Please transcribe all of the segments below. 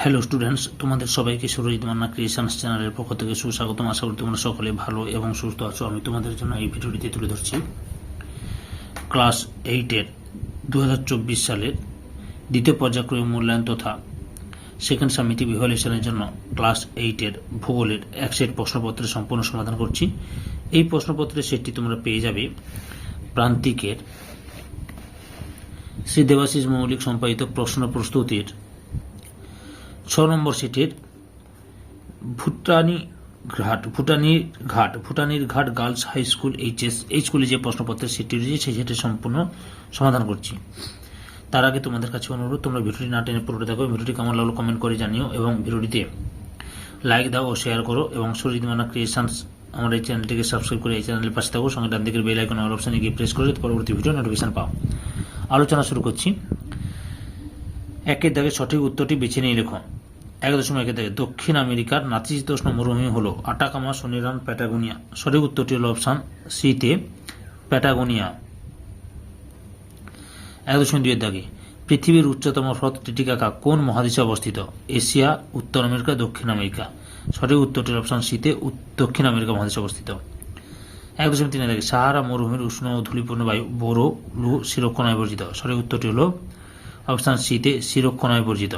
Hello students, তোমাদের সবাইকে Surajit Manna creations চ্যানেলের পক্ষ থেকে সুস্বাগতম। আশা করি তোমরা সকলে ভালো এবং সুস্থ আছো। আমি তোমাদের জন্য এই ভিডিওটিতে তুলে ধরছি ক্লাস 8-এর 2024 সালের দ্বিতীয় পর্যায়ক্রমিক মূল্যায়ন তথা সেকেন্ড সামিটিভ ইভ্যালুয়েশনের জন্য ক্লাস 8-এর ভূগোলের এক সেট প্রশ্নপত্রের সম্পূর্ণ সমাধান করছি। এই প্রশ্নপত্রের সেটটি তোমরা পেয়ে যাবে প্রান্তিকের শ্রী দেবাশিস মৌলিক সম্পাদিত প্রশ্ন প্রস্তুতির 6 নম্বর সেটের ভুটানির ঘাট গার্লস হাই স্কুল এইচএস এই স্কুলে যে প্রশ্নপত্রের সেটটি রয়েছে সেই সেটের সম্পূর্ণ সমাধান করছি। তার আগে তোমাদের কাছে অনুরোধ, তোমরা ভিডিওটি না টেনে পুরোটা দেখো। ভিডিওটি কেমন লাগলো কমেন্ট করে জানিও এবং ভিডিওটিতে লাইক দাও ও শেয়ার করো এবং সুরজিৎ মান্না ক্রিয়েশনস আমার এই চ্যানেলটিকে সাবস্ক্রাইব করে এই চ্যানেলের পাশে থাকো। সঙ্গে ডান দিকের বেল আইকন অল অপশনে গিয়ে প্রেস করে পরবর্তী ভিডিও নোটিফিকেশন পাও। আলোচনা শুরু করছি। একের দাগে সঠিক উত্তরটি বেছে নিয়ে লেখো। 1.1 দাগে দক্ষিণ আমেরিকার নাতিশীতোষ্ণ মরুভূমি হলো আটাকামা, সোনিরান, প্যাটাগোনিয়া। সঠিক উত্তরটি হল অপশন সিতে প্যাটাগোনিয়া। 1.2 দাগে পৃথিবীর উচ্চতম হ্রদ টিটিকাকা কোন মহাদেশে অবস্থিত? এশিয়া, উত্তর আমেরিকা, দক্ষিণ আমেরিকা। সঠিক উত্তরটি অপশন সিতে দক্ষিণ আমেরিকা মহাদেশে অবস্থিত। 1.3 দাগে সাহারা মরুভূমির উষ্ণ ও ধূলিপূর্ণ বায়ু বোরো লু শিরোক্ষণায় বর্জিত। সঠিক উত্তরটি হল অপশন সিতে শিরোক্ষণায় বর্জিত।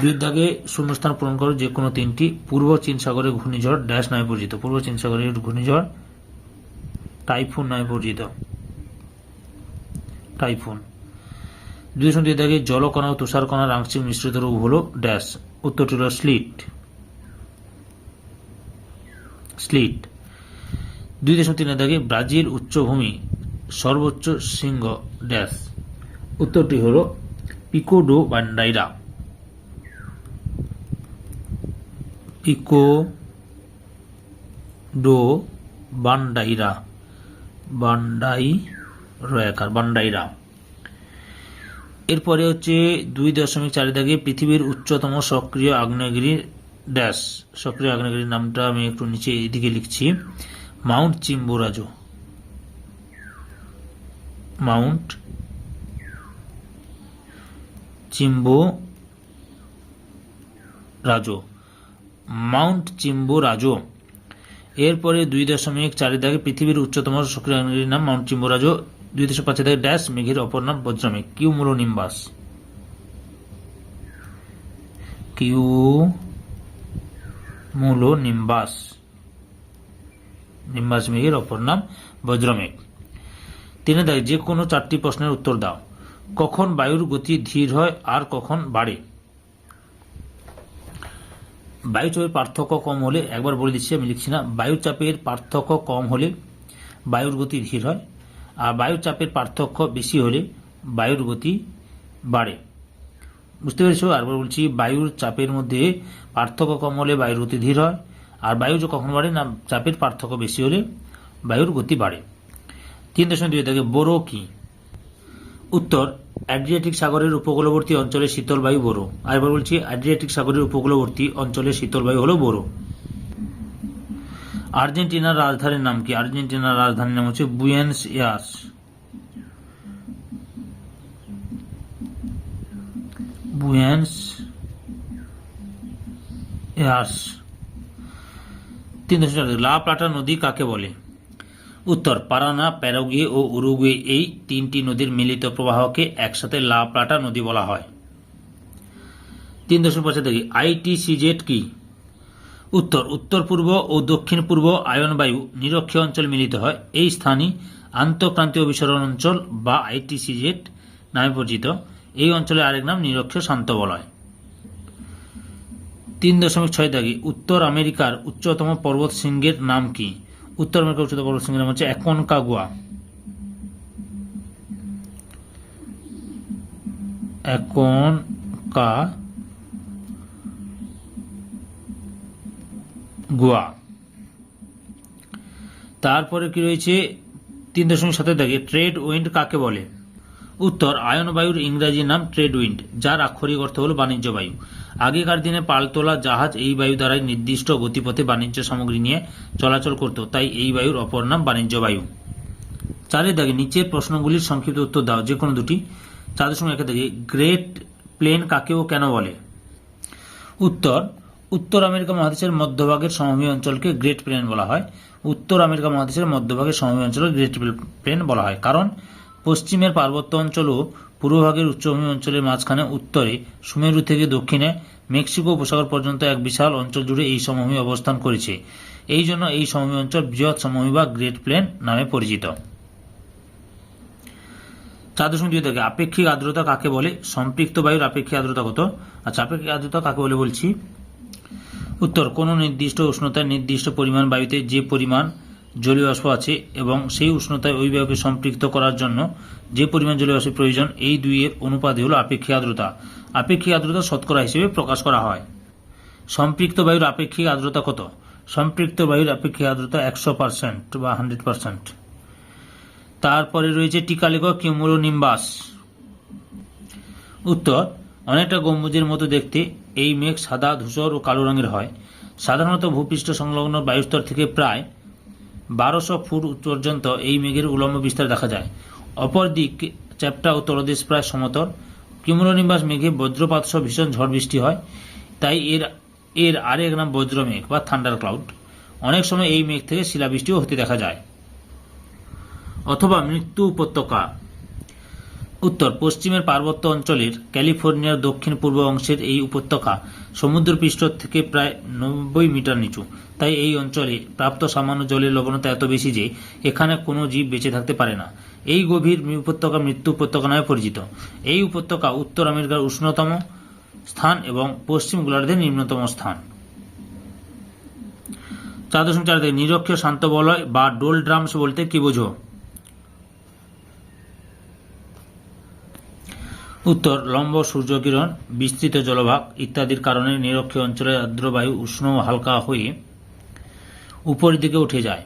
2 দাগে শূন্যস্থান পূরণ করো যে কোনো তিনটি। পূর্ব চীন সাগরের ঘূর্ণিঝড় ড্যাশ নামে পরিচিত। পূর্ব চীন সাগরের ঘূর্ণিঝড় টাইফুন নামে পরিচিত। টাইফুন। 2 দাগে জলকণা ও তুষারকণার আংশিক মিশ্রিত রূপ হল ড্যাশ। উত্তরটি হল স্লিট। স্লিট। 2.3 দাগে ব্রাজিল উচ্চভূমি সর্বোচ্চ শৃঙ্গ ড্যাশ। উত্তরটি হল পিকো ডো বান্ডাইরা। Pico do বান্ডাইরা। বান্ডাইরা। এরপরে হচ্ছে 2.4 দাগে পৃথিবীর উচ্চতম সক্রিয় আগ্নেয়গিরি ড্যাশ। সক্রিয় আগ্নেয়গিরির নামটা আমি একটু নিচে এদিকে লিখছি। Mount Chimborazo. Mount Chimborazo. Mount Chimborazo. এরপরে 2.4 দাগে পৃথিবীর উচ্চতম সক্রিয় আগ্নেয়গিরির নাম মাউন্ট চিম্বোরাজো। 2.5 দাগে ড্যাশ মেঘের অপর নাম বজ্রমেঘ। কিউমুলোনিম্বাস। কিউমুলোনিম্বাস। নিম্বাস মেঘের অপর নাম বজ্রমেঘ। 3 দাগে যে কোনো 4টি প্রশ্নের উত্তর দাও। কখন বায়ুর গতি ধীর হয় আর কখন বাড়ে? বায়ুচাপের পার্থক্য কম হলে, একবার বলে দিচ্ছি আমি লিখছি না, বায়ুচাপের পার্থক্য কম হলে বায়ুর গতি ধীর হয়, আর বায়ুচাপের পার্থক্য বেশি হলে বায়ুর গতি বাড়ে। বুঝতে পেরেছো? আরবার বলছি, বায়ুর চাপের মধ্যে পার্থক্য কম হলে বায়ুর গতি ধীর হয়, আর বায়ু কখন বাড়ে না, চাপের পার্থক্য বেশি হলে বায়ুর গতি বাড়ে। 3.2 দাগে বোরো কি? উত্তর অ্যাড্রিয়াটিক সাগরের উপকূলবর্তী অঞ্চলে শীতল বায়ু বোরো। আরেকবার বলছি, অ্যাড্রিয়াটিক সাগরের উপকূলবর্তী অঞ্চলে শীতল বায়ু হলো বোরো। আর্জেন্টিনার রাজধানীর নাম কি? আর্জেন্টিনার রাজধানীর নাম হচ্ছে বুয়েনস এয়ার্স। Buenos ears. 3.4 লা প্লাটা নদী কাকে বলে? উত্তর পারানা, প্যারাগুয়ে ও উরুগুয়ে এই 3টি নদীর মিলিত প্রবাহকে একসাথে লা প্লাটা নদী বলা হয়। 3.5 দাগে আইটিসিজেড কি? উত্তর উত্তর পূর্ব ও দক্ষিণ পূর্ব আয়ন বায়ু নিরক্ষীয় অঞ্চল মিলিত হয়। এই স্থানই আন্তঃক্রান্তীয় অভিসরণ অঞ্চল বা আইটিসিজেড নামে পরিচিত। এই অঞ্চলের আরেক নাম নিরক্ষীয় শান্ত বলয়। 3.6 দাগে উত্তর আমেরিকার উচ্চতম পর্বত শৃঙ্গের নাম কি? উত্তর আমেরিকার উচ্চতম পর্বত শৃঙ্গের নাম হচ্ছে অ্যাকনকাগুয়া। অ্যাকনকাগুয়া। তারপরে কি রয়েছে 3.7 দাগে ট্রেড উইন্ড কাকে বলে? উত্তর আয়ন বায়ুর ইংরাজি নাম ট্রেড উইন্ড, যার আক্ষরিক অর্থ হল বাণিজ্য বায়ু। আগেকার দিনে পালতোলা জাহাজ এই বায়ু দ্বারাই নির্দিষ্ট গতিপথে বাণিজ্য সামগ্রী নিয়ে চলাচল করত, তাই এই বায়ুর অপর নাম বাণিজ্য বায়ু। 4 দাগে নিচের প্রশ্নগুলির সংক্ষিপ্ত উত্তর দাও, যে কোনো দুটি। 4.1 দাগে গ্রেট প্লেন কাকে ও কেন বলে? উত্তর উত্তর আমেরিকা মহাদেশের মধ্যভাগের সমভূমি অঞ্চলকে গ্রেট প্লেন বলা হয়। উত্তর আমেরিকা মহাদেশের মধ্যভাগের সমভূমি অঞ্চলকে গ্রেট প্লেন বলা হয়, কারণ পশ্চিমের পার্বত্য অঞ্চল ও পূর্বভাগের উচ্চভূমি অঞ্চলের মাঝখানে উত্তরে সুমেরু থেকে দক্ষিণে মেক্সিকো উপসাগর পর্যন্ত এক বিশাল অঞ্চল জুড়ে এই সমভূমি অবস্থান করেছে। এই জন্য এই সমভূমি অঞ্চল বৃহৎ সমভূমি বা গ্রেট প্লেন নামে পরিচিত। 4.2 থেকে আপেক্ষিক আর্দ্রতা কাকে বলে? সম্পৃক্ত বায়ুর আপেক্ষিক আর্দ্রতা কত? আচ্ছা, আপেক্ষিক আর্দ্রতা কাকে বলে বলছি। উত্তর কোনো নির্দিষ্ট উষ্ণতায় নির্দিষ্ট পরিমাণ বায়ুতে যে পরিমাণ জলীয় বাষ্প আছে এবং সেই উষ্ণতায় ওই বায়ুকে সম্পৃক্ত করার জন্য যে পরিমাণ জলীয় বাষ্পের প্রয়োজন, এই দুইয়ের অনুপাতই হল আপেক্ষিক আর্দ্রতা। আপেক্ষিক আর্দ্রতা শতকরা হিসেবে প্রকাশ করা হয়। সম্পৃক্ত বায়ুর আপেক্ষিক আর্দ্রতা কত? সম্পৃক্ত বায়ুর আপেক্ষিক আর্দ্রতা 100% বা 100%। তারপরে রয়েছে টিকা লেখ কিউমুলোনিম্বাস। উত্তর অনেকটা গম্বুজের মতো দেখতে এই মেঘ সাদা, ধূসর ও কালো রঙের হয়। সাধারণত ভূপৃষ্ঠ সংলগ্ন বায়ুস্তর থেকে প্রায় 1200 ফুট পর্যন্ত এই মেঘের উলম্ব বিস্তার দেখা যায়। অপরদিক চ্যাপ্টা ও তলদেশ প্রায় সমতল। কিউমুলোনিম্বাস মেঘে বজ্রপাত সহ ভীষণ ঝড় বৃষ্টি হয়, তাই এর আরেক নাম বজ্রমেঘ বা থান্ডার ক্লাউড। অনেক সময় এই মেঘ থেকে শিলাবৃষ্টিও হতে দেখা যায়। অথবা মৃত্যু উপত্যকা। উত্তর পশ্চিমের পার্বত্য অঞ্চলের ক্যালিফোর্নিয়ার দক্ষিণ পূর্ব অংশের এই উপত্যকা সমুদ্রপৃষ্ঠ থেকে প্রায় 90 মিটার নিচু। তাই এই অঞ্চলে প্রাপ্ত সামান্য জলের লবণতা এত বেশি যে এখানে কোনো জীব বেঁচে থাকতে পারে না। এই গভীর উপত্যকা মৃত্যু উপত্যকা নামে পরিচিত। এই উপত্যকা উত্তর আমেরিকার উষ্ণতম স্থান এবং পশ্চিম গোলার্ধের নিম্নতম স্থান। 4.4 থেকে নিরক্ষীয় শান্ত বলয় বা ডোলড্রামস বলতে কি বোঝো? উত্তর লম্ব সূর্যকিরণ, বিস্তৃত জলভাগ ইত্যাদির কারণে নিরক্ষীয় অঞ্চলের আর্দ্র বায়ু উষ্ণ ও হালকা হয়ে উপরের দিকে উঠে যায়।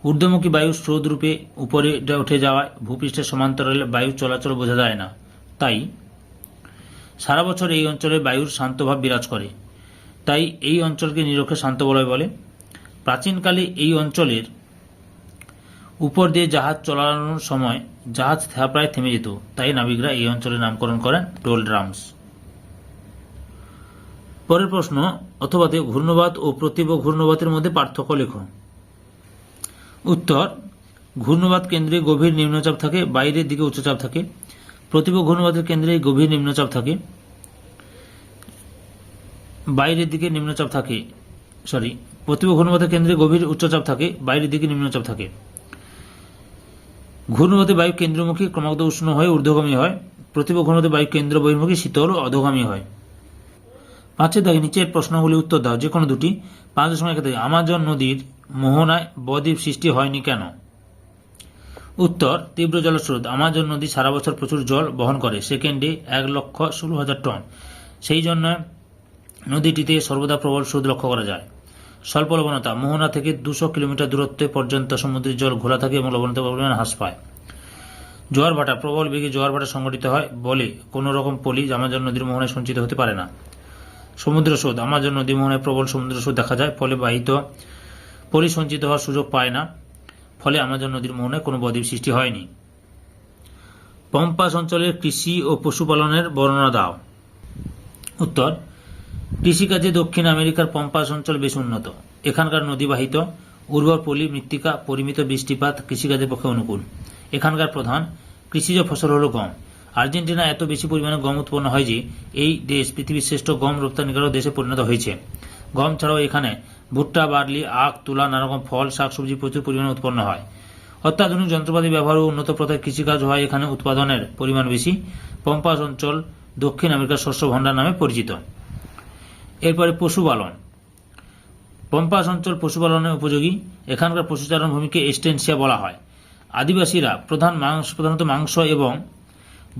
ঊর্ধ্বমুখী বায়ু স্রোতরূপে উপরে উঠে যাওয়ায় ভূপৃষ্ঠের সমান্তরালে বায়ু চলাচল বোঝা যায় না। তাই সারা বছর এই অঞ্চলে বায়ুর শান্তভাব বিরাজ করে। তাই এই অঞ্চলকে নিরক্ষীয় শান্ত বলয় বলে। প্রাচীনকালে এই অঞ্চলের উপর দিয়ে জাহাজ চলানোর সময় জাহাজ প্রায় থেমে যেত, তাই নাবিকরা এই অঞ্চলের নামকরণ করেন ডোলড্রামস। পরের প্রশ্ন, অথবা ঘূর্ণবাত ও প্রতিভ ঘূর্ণবাতের মধ্যে পার্থক্য লেখো। উত্তর ঘূর্ণবাত কেন্দ্রে গভীর নিম্নচাপ থাকে, বাইরের দিকে উচ্চচাপ থাকে। প্রতিভ ঘূর্ণবাতের কেন্দ্রে গভীর নিম্নচাপ থাকে, বাইরের দিকে নিম্নচাপ থাকে। প্রতিভ ঘূর্ণবাতের কেন্দ্রে গভীর উচ্চচাপ থাকে, বাইরের দিকে নিম্নচাপ থাকে। ঘূর্ণবাতে বায়ু কেন্দ্রমুখী ক্রমাগত উষ্ণ হয়ে ঊর্ধ্বগামী হয়। প্রতিভ ঘূর্ণবাতে বায়ু কেন্দ্র বহির্মুখী শীতল ও অধোগামী হয়। 5 দাগে নিচের প্রশ্নগুলি উত্তর দাও, যে কোনো দুটি। 5.1 থেকে আমাজন নদীর মোহনায় বদ্বীপ সৃষ্টি হয়নি কেন? উত্তর তীব্র জলস্রোত। আমাজন নদী সারা বছর প্রচুর জল বহন করে, সেকেন্ডে 1,16,000 টন। সেই জন্য নদীটিতে সর্বদা প্রবল স্রোত লক্ষ্য করা যায়। স্বল্প লবণতা। মোহনা থেকে 200 কিলোমিটার দূরত্বে পর্যন্ত সমুদ্রের জল ঘোলা থাকে এবং লবণতার পরিমাণ হ্রাস পায়। জোয়ার ভাটা। প্রবল বেগে জোয়ার ভাটা সংঘটিত হয় বলে কোনো রকম পলি আমাজন নদীর মোহনায় সঞ্চিত হতে পারে না। সমুদ্র স্রোত। আমাজন নদী মোহনায় প্রবল সমুদ্র স্রোত দেখা যায়, ফলে বাহিত পলি সঞ্চিত হওয়ার সুযোগ পায় না, ফলে আমাজন নদীর মোহনায় কোনো বদ্বীপ সৃষ্টি হয়নি। পম্পাস অঞ্চলের কৃষি ও পশুপালনের বর্ণনা দাও। উত্তর কৃষিকাজে দক্ষিণ আমেরিকার পম্পাস অঞ্চল বেশ উন্নত। এখানকার নদীবাহিত উর্বর পলি মৃত্তিকা, পরিমিত বৃষ্টিপাত কৃষিকাজের পক্ষে অনুকূল। এখানকার প্রধান কৃষিজ ফসল হল গম। আর্জেন্টিনা এত বেশি পরিমাণে গম উৎপন্ন হয় যে এই দেশ পৃথিবীর শ্রেষ্ঠ গম রপ্তানিকারক দেশে পরিণত হয়েছে। গম ছাড়াও এখানে ভুট্টা, বার্লি, আখ, তুলা, নানারকম ফল, শাকসবজি প্রচুর পরিমাণে উৎপন্ন হয়। অত্যাধুনিক যন্ত্রপাতি ব্যবহার ও উন্নত প্রথায় কৃষিকাজ হয় এখানে উৎপাদনের পরিমাণ বেশি। পম্পাস অঞ্চল দক্ষিণ আমেরিকার শস্য ভাণ্ডার নামে পরিচিত। এরপরে পশুপালন। পম্পাস অঞ্চল পশুপালনের উপযোগী। এখানকার পশুচারণ ভূমিকে এস্টেনসিয়া বলা হয়। আদিবাসীরা প্রধানত মাংস এবং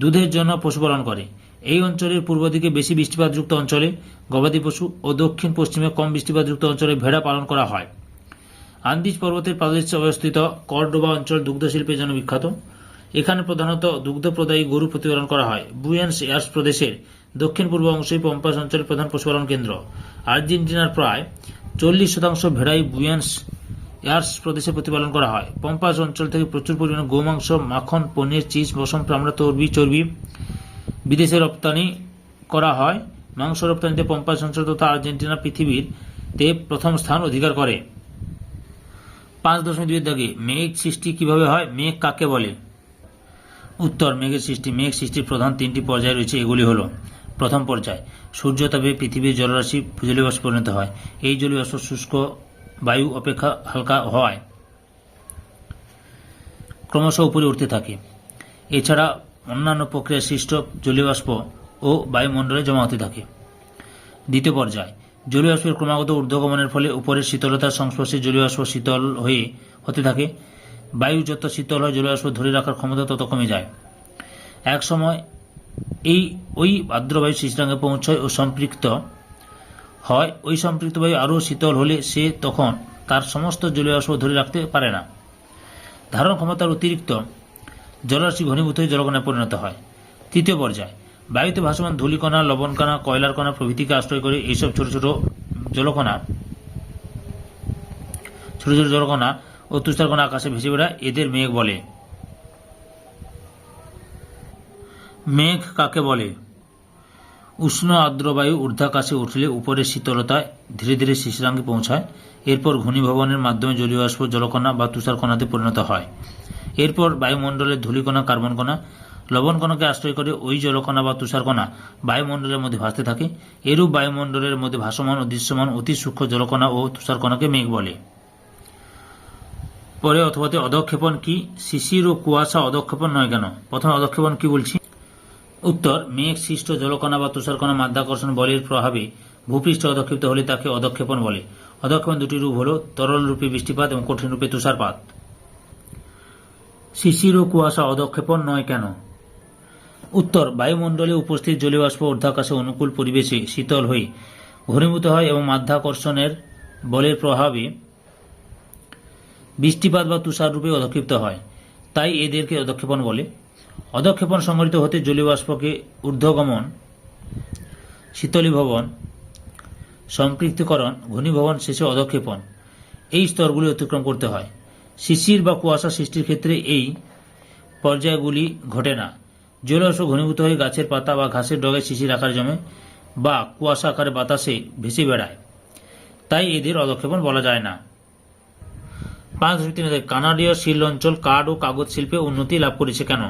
দুধের জন্য পশুপালন করে। এই অঞ্চলের পূর্ব দিকে বেশি বৃষ্টিপাতযুক্ত অঞ্চলে গবাদি পশু ও দক্ষিণ পশ্চিমে কম বৃষ্টিপাতযুক্ত অঞ্চলে ভেড়া পালন করা হয়। আন্দিজ পর্বতের পাদদেশে অবস্থিত কর্ডোবা অঞ্চল দুগ্ধ শিল্পের জন্য বিখ্যাত। এখানে প্রধানত দুগ্ধ প্রদায়ী গরু প্রতিপালন করা হয়। বুয়েনস এয়ার্স প্রদেশের দক্ষিণ পূর্ব অংশই পম্পাস অঞ্চলের প্রধান পশুপালন কেন্দ্র। আর্জেন্টিনার প্রায় 40% ভেড়াই বুয়েনস এয়ার্স প্রদেশে প্রতিপালন করা হয়। পম্পাস অঞ্চল থেকে প্রচুর পরিমাণে গোমাংস, মাখন, পনির, চিজ, পশম, চামড়া, চর্বি বিদেশে রপ্তানি করা হয় মাংস রপ্তানিতে পম্পাই অঞ্চল তথা আর্জেন্টিনা পৃথিবীতে প্রথম স্থান অধিকার করে। 5.2 দাগে মেঘ সৃষ্টি কিভাবে হয়, মেঘ কাকে বলে? উত্তর, মেঘের সৃষ্টির প্রধান 3টি পর্যায় রয়েছে। এগুলি হল: প্রথম পর্যায়, সূর্যতাপে পৃথিবীর জলরাশি জলীয়বাষ্পে পরিণত হয়। এই জলীয়বাষ্প শুষ্ক বায়ু অপেক্ষা হালকা হওয়ায় ক্রমশ উপরে উঠতে থাকে। এছাড়া অন্যান্য প্রক্রিয়া সৃষ্ট জলীয়বাষ্প ও বায়ুমণ্ডলে জমা হতে থাকে। দ্বিতীয় পর্যায়, জলীয়বাষ্পের ক্রমাগত ঊর্ধ্বগমনের ফলে উপরের শীতলতার সংস্পর্শে জলীয়বাষ্প শীতল হতে থাকে। বায়ু যত শীতল হয় জলীয়বাষ্প ধরে রাখার ক্ষমতা তত কমে যায়। এক সময় ওই আর্দ্রবায়ু শিশিরাঙ্গে পৌঁছয় ও সম্পৃক্ত হয়। ওই সম্পৃক্ত বায়ু আরও শীতল হলে সে তখন তার সমস্ত জলীয়বাষ্প ধরে রাখতে পারে না। ধারণ ক্ষমতার অতিরিক্ত জলরাশি ঘনীভূত হয়ে জলকণায় পরিণত হয়। তৃতীয় পর্যায়, বায়ুতে ভাসমান ধূলিকণা, লবণকণা, কয়লার কণা প্রভৃতিকে আশ্রয় করে এইসব ছোট ছোট জলকণা ও তুষারকণা আকাশে ভেসে বেড়ায়। এদের মেঘ বলে। মেঘ কাকে বলে? উষ্ণ আর্দ্র বায়ু ঊর্ধ্বাকাশে উঠলে উপরের শীতলতায় ধীরে ধীরে শিশিরাঙ্গে পৌঁছায়। এরপর ঘনীভবনের মাধ্যমে জলীয়বাষ্প জলকণা বা তুষারকণাতে পরিণত হয়। এরপর বায়ুমণ্ডলের ধূলিকণা, কার্বন কণা, লবণ কণাকে আশ্রয় করে ওই জলকণা বা তুষারকণা বায়ুমণ্ডলের মধ্যে ভাসতে থাকে। এরূপ বায়ুমণ্ডলের মধ্যে ভাসমান ও দৃশ্যমান অতি সূক্ষ্ম জলকণা ও তুষারকণাকে মেঘ বলে। পরে অথবাতে অধঃক্ষেপণ কি? শিশির ও কুয়াশা অধঃক্ষেপণ নয় কেন? প্রথমে অধঃক্ষেপণ কি বলছি। উত্তর, মেঘ সৃষ্ট জলকণা বা তুষারকণা মাধ্যাকর্ষণ বলের প্রভাবে ভূপৃষ্ঠে অধঃক্ষিপ্ত হলে তাকে অধঃক্ষেপণ বলে। অধঃক্ষেপণ দুটি রূপ হল তরল রূপে বৃষ্টিপাত এবং কঠিন রূপে তুষারপাত। শিশির ও কুয়াশা অধঃক্ষেপণ নয় কেন? উত্তর, বায়ুমণ্ডলে উপস্থিত জলীয়বাষ্প ঊর্ধ্বাকাশে অনুকূল পরিবেশে শীতল হয়ে ঘনীভূত হয় এবং মাধ্যাকর্ষণের বলের প্রভাবে বৃষ্টিপাত বা তুষার রূপে অধঃক্ষিপ্ত হয়। তাই এদেরকে অধঃক্ষেপণ বলে। অধঃক্ষেপণ সংঘটিত হতে জলীয়বাষ্পকে ঊর্ধ্বগমন, শীতলীভবন, সম্পৃক্তকরণ, ঘনীভবন, শেষে অধঃক্ষেপণ এই স্তরগুলি অতিক্রম করতে হয়। শিশির বা কুয়াশা সৃষ্টির ক্ষেত্রে এই পর্যায়গুলি ঘটে না। জলীয়বাষ্প ঘনীভূত হয়ে গাছের পাতা বা ঘাসের ডগায় শিশির আকারে জমে বা কুয়াশা আকারে বাতাসে ভেসে বেড়ায়। তাই এদের অধঃক্ষেপণ বলা যায় না। 5.3 কানাডীয় শিল অঞ্চল কাঠ ও কাগজ শিল্পে উন্নতি লাভ করেছে কেন?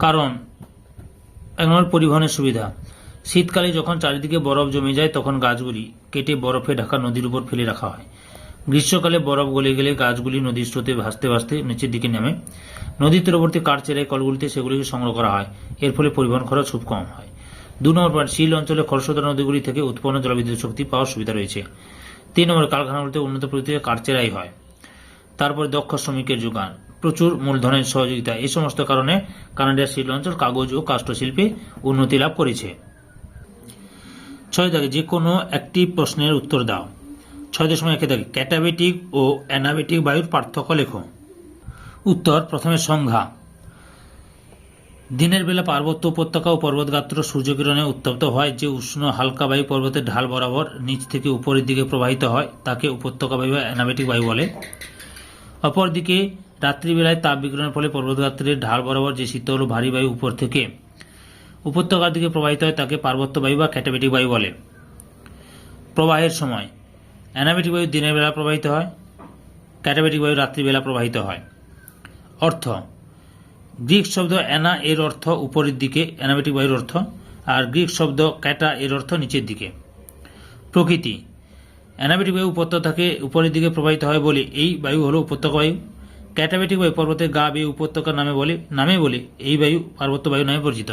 কারণ 1 নম্বর, পরিবহনের সুবিধা। শীতকালে যখন চারিদিকে বরফ জমে যায় তখন গাছগুলি কেটে বরফে ঢাকা নদীর উপর ফেলে রাখা হয়। গ্রীষ্মকালে বরফ গলে গেলে গাছগুলি নদীর স্রোতে ভাসতে ভাসতে নিচের দিকে নামে। নদীর তীরবর্তী কাঠচেরাই কলগুলিতে সেগুলিকে সংগ্রহ করা হয়। এর ফলে পরিবহন খরচ খুব কম হয়। 2 নম্বর পয়েন্ট, শিল অঞ্চলে খরস্রোতা নদীগুলি থেকে উৎপন্ন জলবিদ্যুৎ শক্তি পাওয়ার সুবিধা রয়েছে। 3 নম্বর, কারখানাগুলিতে উন্নত প্রযুক্তিতে কাঠচেরাই হয়। তারপরে দক্ষ শ্রমিকের যোগান, প্রচুর মূলধনের সহযোগিতা, এই সমস্ত কারণে কানাডিয়ার শিল অঞ্চল কাগজ ও কাষ্ঠ শিল্পে উন্নতি লাভ করেছে। 6 দাগে যে কোনো একটি প্রশ্নের উত্তর দাও। 6.1 দাগে ক্যাটাবেটিক ও অ্যানাবেটিক বায়ুর পার্থক্য লেখো। উত্তর, প্রথমে সংজ্ঞা। দিনের বেলা পার্বত্য উপত্যকা ও পর্বতগাত্র সূর্যকিরণে উত্তপ্ত হয়। যে উষ্ণ হালকা বায়ু পর্বতের ঢাল বরাবর নিচ থেকে উপরের দিকে প্রবাহিত হয় তাকে উপত্যকা বায়ু বা অ্যানাবেটিক বায়ু বলে। অপরদিকে রাত্রিবেলায় তাপ বিকিরণের ফলে পর্বতগাত্রের ঢাল বরাবর যে শীতল ও ভারী বায়ু উপর থেকে উপত্যকার দিকে প্রবাহিত হয় তাকে পার্বত্য বায়ু বা ক্যাটাবেটিক বায়ু বলে। প্রবাহের সময় অ্যানাবেটিক বায়ু দিনের বেলা প্রবাহিত হয়, ক্যাটাবেটিক বায়ু রাত্রিবেলা প্রবাহিত হয়। অর্থ, গ্রিক শব্দ অ্যানা এর অর্থ উপরের দিকে, অ্যানাবেটিক বায়ুর অর্থ, আর গ্রিক শব্দ ক্যাটা এর অর্থ নিচের দিকে। প্রকৃতি, অ্যানাবেটিক বায়ু উপত্যকা থেকে উপরের দিকে প্রবাহিত হয় বলে এই বায়ু হল উপত্যকা বায়ু। ক্যাটাবেটিক বায়ু পর্বতের গা বেয়ে উপত্যকার নামে বলে এই বায়ু পার্বত্য বায়ু নামে পরিচিত।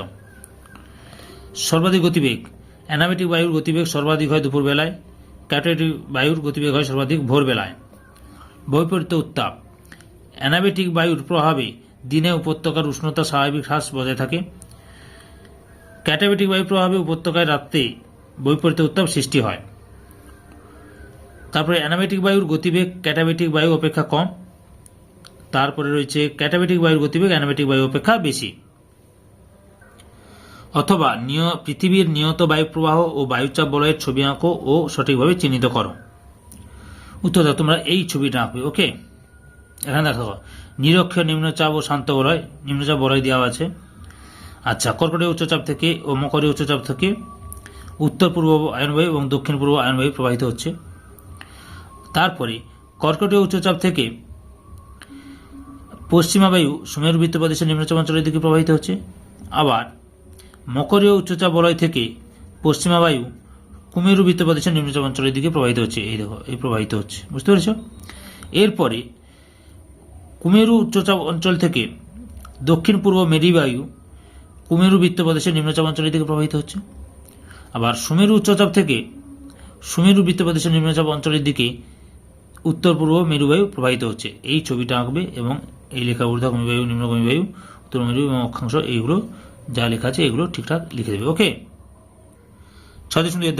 সর্বাধিক গতিবেগ, অ্যানাবেটিক বায়ুর গতিবেগ সর্বাধিক হয় দুপুরবেলায়, ক্যাটাবেটিক বায়ুর গতিবেগ হয় সর্বাধিক ভোরবেলায়। বৈপরীত্য উত্তাপ, অ্যানাবেটিক বায়ুর প্রভাবে দিনে উপত্যকার উষ্ণতা স্বাভাবিক হ্রাস বজায় থাকে। ক্যাটাবেটিক বায়ুর প্রভাবে উপত্যকায় রাত্রে বৈপরীত্য উত্তাপ সৃষ্টি হয়। তারপরে অ্যানাবেটিক বায়ুর গতিবেগ ক্যাটাবেটিক বায়ু অপেক্ষা কম। তারপরে রয়েছে ক্যাটাবেটিক বায়ুর গতিবেগ অ্যানাবেটিক বায়ু অপেক্ষা বেশি। অথবা পৃথিবীর নিয়ত বায়ু প্রবাহ ও বায়ুচাপ বলয়ের ছবি আঁকো ও সঠিকভাবে চিহ্নিত করো। উত্তর দাও, তোমরা এই ছবিটা আঁকবে। ওকে, এখানে দেখো নিরক্ষীয় নিম্নচাপ ও শান্ত বলয়, নিম্নচাপ বলয় দেওয়া আছে। আচ্ছা, কর্কটীয় উচ্চচাপ থেকে ও মকরীয় উচ্চচাপ থেকে উত্তর পূর্ব আয়নবায়ু এবং দক্ষিণ পূর্ব আয়নবায়ু প্রবাহিত হচ্ছে। তারপরে কর্কটীয় উচ্চচাপ থেকে পশ্চিমা বায়ু সুমেরু বৃত্তপ্রদেশের নিম্নচাপ অঞ্চলের দিকে প্রবাহিত হচ্ছে। আবার মকরীয় উচ্চচাপ বলয় থেকে পশ্চিমা বায়ু কুমেরু বৃত্তপ্রদেশের নিম্নচাপ অঞ্চলের দিকে প্রবাহিত হচ্ছে। এই দেখো, এই প্রবাহিত হচ্ছে, বুঝতে পেরেছ? এরপরে কুমেরু উচ্চচাপ অঞ্চল থেকে দক্ষিণ পূর্ব মেরু বায়ু কুমেরু বৃত্তপ্রদেশের নিম্নচাপ অঞ্চলের দিকে প্রবাহিত হচ্ছে। আবার সুমেরু উচ্চচাপ থেকে সুমেরু বৃত্তপ্রদেশের নিম্নচাপ অঞ্চলের দিকে উত্তর পূর্ব মেরুবায়ু প্রবাহিত হচ্ছে। এই ছবিটা আঁকবে এবং এই লেখা ঊর্ধ্বগামী বায়ু, নিম্নগামী বায়ু, উত্তর মেরু এবং অক্ষাংশ, এইগুলো যা লেখা আছে এগুলো ঠিকঠাক লিখে দেবে। ওকে, 6.2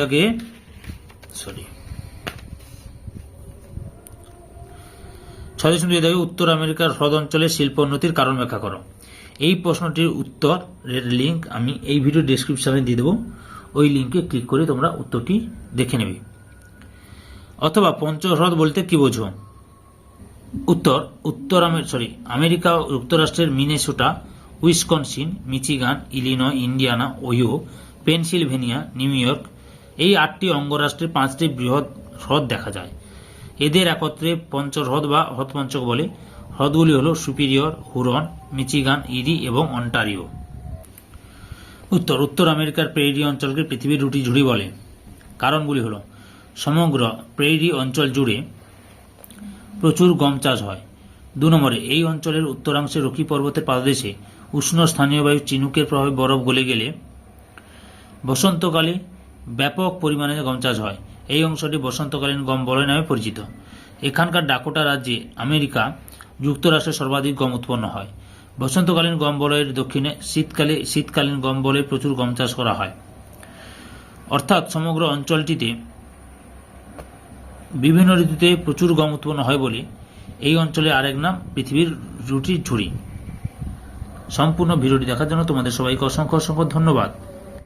দাগে উত্তর আমেরিকার হ্রদ অঞ্চলে শিল্প উন্নতির কারণ ব্যাখ্যা করো। এই প্রশ্নটির উত্তরের লিঙ্ক আমি এই ভিডিও ডেসক্রিপশনে দিয়ে দেবো। ওই লিঙ্কে ক্লিক করে তোমরা উত্তরটি দেখে নেবে। অথবা পঞ্চহ্রদ বলতে কি বোঝো? আমেরিকা যুক্তরাষ্ট্রের Minnesota, Wisconsin, Michigan, Illinois, Indiana, Ohio, Pennsylvania, new York, এই 8টি অঙ্গরাষ্ট্রে 5টি বৃহৎ হ্রদ দেখা যায়। এদের একত্রে পঞ্চহ্রদ বা হ্রদপঞ্চক বলে। হ্রদগুলি হল সুপিরিয়র, হুরন, মিচিগান, ইরি এবং অন্টারিও। উত্তর আমেরিকার প্রেইরি অঞ্চলকে পৃথিবীর রুটি ঝুড়ি বলে। কারণগুলি হল সমগ্র প্রেইরি অঞ্চল জুড়ে প্রচুর গম চাষ হয়। 2 নম্বরে এই অঞ্চলের উত্তরাংশে রকি পর্বতের পাদদেশে উষ্ণ স্থানীয় বায়ু চিনুকের প্রভাবে বরফ গলে গেলে বসন্তকালে ব্যাপক পরিমাণে গম চাষ হয়। এই অংশটি বসন্তকালীন গম বলয় নামে পরিচিত। এখানকার ডাকোটা রাজ্যে আমেরিকা যুক্তরাষ্ট্রে সর্বাধিক গম উৎপন্ন হয়। বসন্তকালীন গম বলয়ের দক্ষিণে শীতকালীন গম বলয়ে প্রচুর গম চাষ করা হয়। অর্থাৎ সমগ্র অঞ্চলটিতে বিভিন্ন ঋতুতে প্রচুর গম উৎপন্ন হয় বলে এই অঞ্চলে আরেক নাম পৃথিবীর রুটির ঝুড়ি। সম্পূর্ণ ভিডিওটি দেখার জন্য তোমাদের সবাইকে অসংখ্য ধন্যবাদ।